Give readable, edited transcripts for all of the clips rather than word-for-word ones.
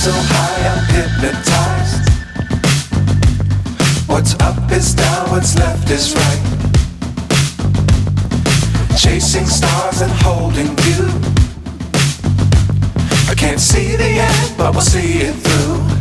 so high I'm hypnotized. What's up is down, what's left is right. Chasing stars and holding you. I can't see the end, but we'll see it through.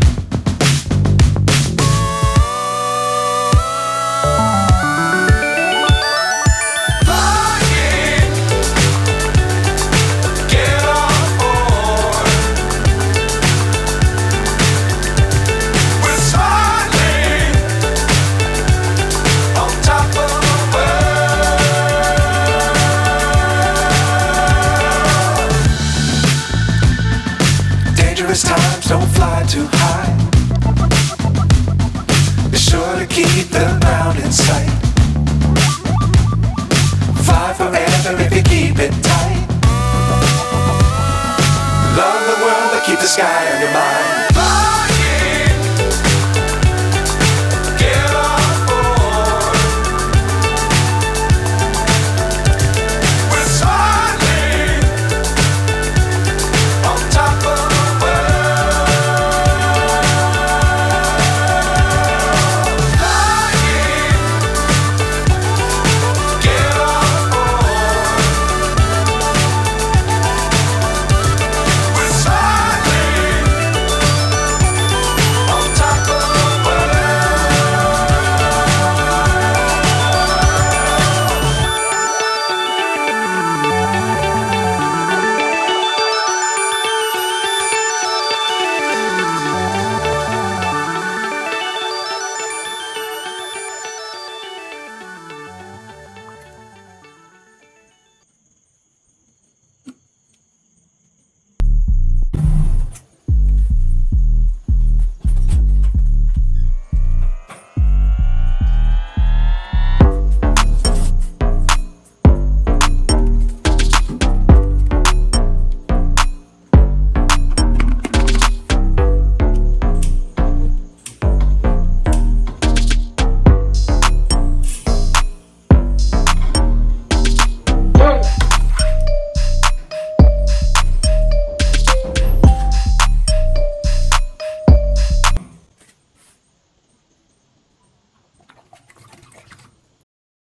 Times don't fly too high. Be sure to keep the ground in sight. Fly forever if you keep it tight. Love the world but keep the sky on your mind.